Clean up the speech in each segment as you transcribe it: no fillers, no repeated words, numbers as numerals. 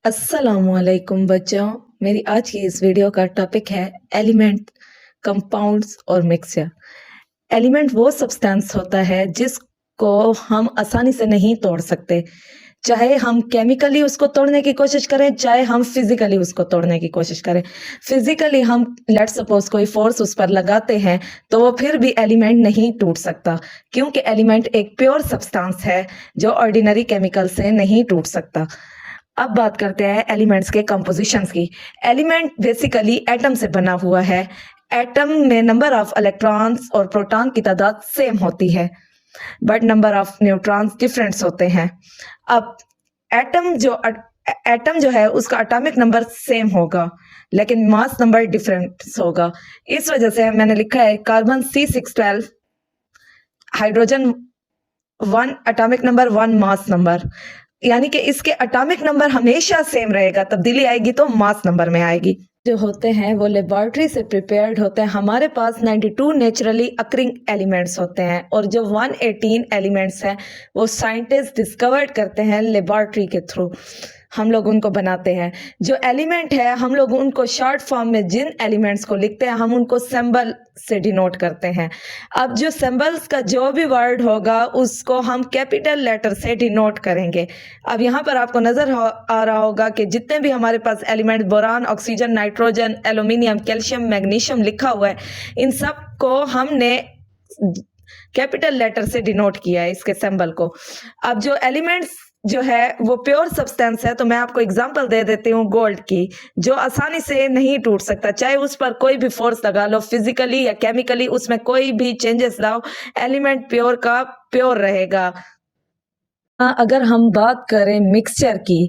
अस्सलामुअलैकुम बच्चों। मेरी आज की इस वीडियो का टॉपिक है एलिमेंट, कंपाउंड्स और मिक्सचर। एलिमेंट वो सब्सटेंस होता है जिसको हम आसानी से नहीं तोड़ सकते, चाहे हम केमिकली उसको तोड़ने की कोशिश करें, चाहे हम फिजिकली उसको तोड़ने की कोशिश करें। फिजिकली हम लेट्स सपोज कोई फोर्स उस पर लगाते हैं तो वो फिर भी एलिमेंट नहीं टूट सकता, क्योंकि एलिमेंट एक प्योर सब्सटेंस है जो ऑर्डिनरी केमिकल से नहीं टूट सकता। अब बात करते हैं एलिमेंट्स के कंपोजिशंस की। एलिमेंट बेसिकली एटम से बना हुआ है। एटम में नंबर ऑफ इलेक्ट्रॉन्स और प्रोटॉन की तादाद सेम होती है, but number of neutrons different होते हैं। अब एटम जो है उसका एटॉमिक नंबर सेम होगा, लेकिन मास नंबर डिफरेंट होगा। इस वजह से मैंने लिखा है carbon C612, hydrogen 1 atomic number 1 mass number, यानी कि इसके एटॉमिक नंबर हमेशा सेम रहेगा, तब्दीली आएगी तो मास नंबर में आएगी। जो होते हैं वो लेबोरेटरी से प्रिपेयर्ड होते हैं। हमारे पास 92 नेचुरली अकरिंग एलिमेंट्स होते हैं और जो 118 एलिमेंट्स हैं वो साइंटिस्ट डिस्कवर्ड करते हैं लेबोरेटरी के थ्रू। हम लोग उनको बनाते हैं। जो एलिमेंट है हम लोग उनको शॉर्ट फॉर्म में जिन एलिमेंट्स को लिखते हैं हम उनको सिंबल से डिनोट करते हैं। अब जो सिंबल्स का जो भी वर्ड होगा उसको हम कैपिटल लेटर से डिनोट करेंगे। अब यहाँ पर आपको नजर आ रहा होगा कि जितने भी हमारे पास element boron, oxygen, nitrogen, aluminium, calcium, magnesium लिखा हुआ है, इन सब को हमने कैपिटल लेटर से डिनोट किया है, इसके सिंबल को। अब जो एलिमेंट्स जो है वो प्योर सब्सटेंस है, तो मैं आपको एग्जांपल दे देती हूँ गोल्ड की, जो आसानी से नहीं टूट सकता, चाहे उस पर कोई भी फोर्स लगा लो, फिजिकली या केमिकली, उसमें कोई भी चेंजेस लाओ, एलिमेंट प्योर का प्योर रहेगा। अगर हम बात करें मिक्सचर की,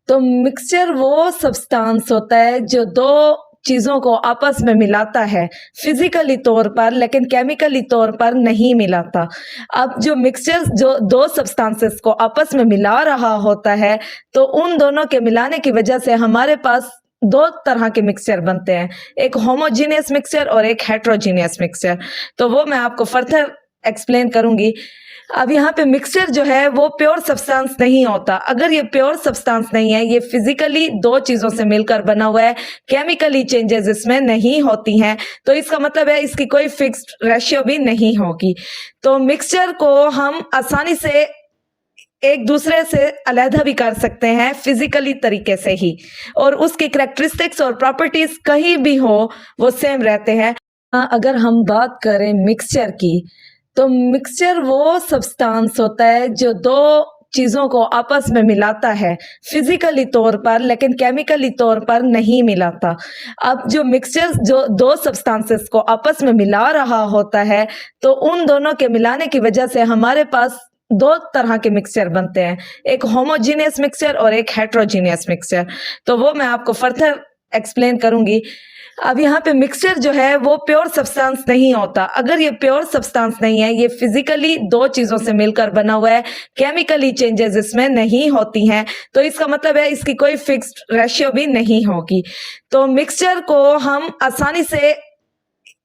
तो मिक्सचर वो सब्सटेंस होता है जो दो चीजों को आपस में मिलाता है फिजिकली तौर पर, लेकिन केमिकली तौर पर नहीं मिलाता। अब जो मिक्सचर जो दो सब्सटेंसेस को आपस में मिला रहा होता है, तो उन दोनों के मिलाने की वजह से हमारे पास दो तरह के मिक्सचर बनते हैं, एक होमोजीनियस मिक्सचर और एक हेट्रोजीनियस मिक्सचर। तो वो मैं आपको फर्दर एक्सप्लेन करूंगी। अब यहाँ पे मिक्सचर जो है वो प्योर सब्सटेंस नहीं होता। अगर ये प्योर सब्सटेंस नहीं है, ये फिजिकली दो चीजों से मिलकर बना हुआ है, केमिकली चेंजेस इसमें नहीं होती हैं, तो इसका मतलब है इसकी कोई फिक्स्ड रेशियो भी नहीं होगी। तो मिक्सचर को हम आसानी से एक दूसरे से अलहदा भी कर सकते हैं फिजिकली तरीके से ही, और उसकी कैरेक्टरिस्टिक्स और प्रॉपर्टीज कहीं भी हो वो सेम रहते हैं। अगर हम बात करें मिक्सचर की, तो मिक्सचर वो सब्सटेंस होता है जो दो चीजों को आपस में मिलाता है फिजिकली तौर पर, लेकिन केमिकली तौर पर नहीं मिलाता। अब जो मिक्सचर जो दो सब्सटेंसेस को आपस में मिला रहा होता है, तो उन दोनों के मिलाने की वजह से हमारे पास दो तरह के मिक्सचर बनते हैं, एक होमोजीनियस मिक्सचर और एक हेट्रोजीनियस मिक्सचर। तो वो मैं आपको फर्दर एक्सप्लेन करूंगी। अब यहाँ पे मिक्सचर जो है वो प्योर सब्सटेंस नहीं होता। अगर ये प्योर सब्सटेंस नहीं है, ये फिजिकली दो चीजों से मिलकर बना हुआ है, केमिकली चेंजेस इसमें नहीं होती हैं, तो इसका मतलब है इसकी कोई फिक्स्ड रेशियो भी नहीं होगी। तो मिक्सचर को हम आसानी से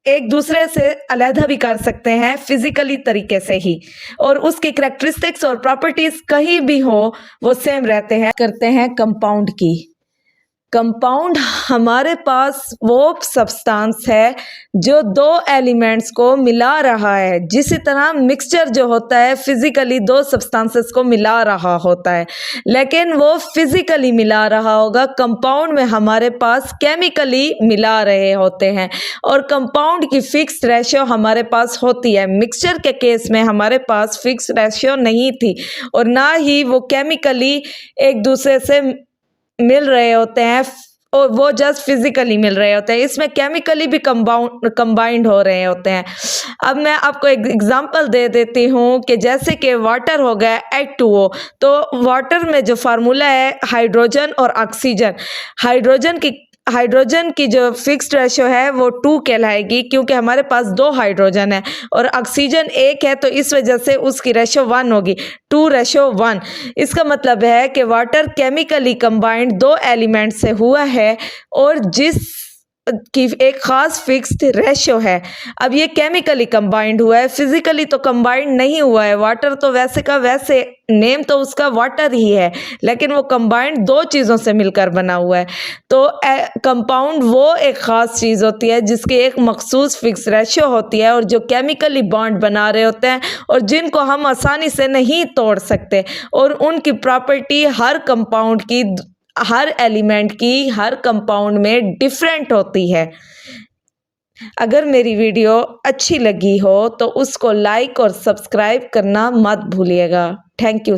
एक दूसरे से अलहदा भी कर सकते हैं फिजिकली तरीके से ही, और उसकी कैरेक्टरिस्टिक्स और प्रॉपर्टीज कहीं भी हो वो सेम रहते हैं। करते हैं कंपाउंड की। कंपाउंड हमारे पास वो सब्सटेंस है जो दो एलिमेंट्स को मिला रहा है, जिस तरह मिक्सचर जो होता है फिजिकली दो सब्सटेंसेस को मिला रहा होता है, लेकिन वो फिजिकली मिला रहा होगा। कंपाउंड में हमारे पास केमिकली मिला रहे होते हैं, और कंपाउंड की फिक्स रेशियो हमारे पास होती है। मिक्सचर के केस में हमारे पास फिक्स रेशियो नहीं थी, और ना ही वो केमिकली एक दूसरे से मिल रहे होते हैं, और वो जस्ट फिजिकली मिल रहे होते हैं। इसमें केमिकली भी कंबाइंड हो रहे होते हैं। अब मैं आपको एक एग्जांपल दे देती हूँ कि जैसे कि वाटर हो गया H2O, तो वाटर में जो फार्मूला है हाइड्रोजन और ऑक्सीजन, हाइड्रोजन की जो फिक्स्ड रेशियो है वो 2 कहलाएगी, क्योंकि हमारे पास 2 हाइड्रोजन है और ऑक्सीजन 1 है, तो इस वजह से उसकी रेशियो 1 होगी, 2:1। इसका मतलब है कि वाटर केमिकली कंबाइंड दो एलिमेंट से हुआ है, और जिस की एक ख़ास फिक्स्ड रेशो है। अब ये केमिकली कंबाइंड हुआ है, फिजिकली तो कंबाइंड नहीं हुआ है। वाटर तो वैसे का वैसे, नेम तो उसका वाटर ही है, लेकिन वो कंबाइंड दो चीज़ों से मिलकर बना हुआ है। तो कंपाउंड वो एक ख़ास चीज़ होती है जिसकी एक मखसूस फिक्स रेशो होती है और जो केमिकली बॉन्ड बना रहे होते हैं और जिनको हम आसानी से नहीं तोड़ सकते, और उनकी प्रॉपर्टी हर कंपाउंड की, हर एलिमेंट की, हर कंपाउंड में डिफरेंट होती है। अगर मेरी वीडियो अच्छी लगी हो तो उसको लाइक और सब्सक्राइब करना मत भूलिएगा। Thank you.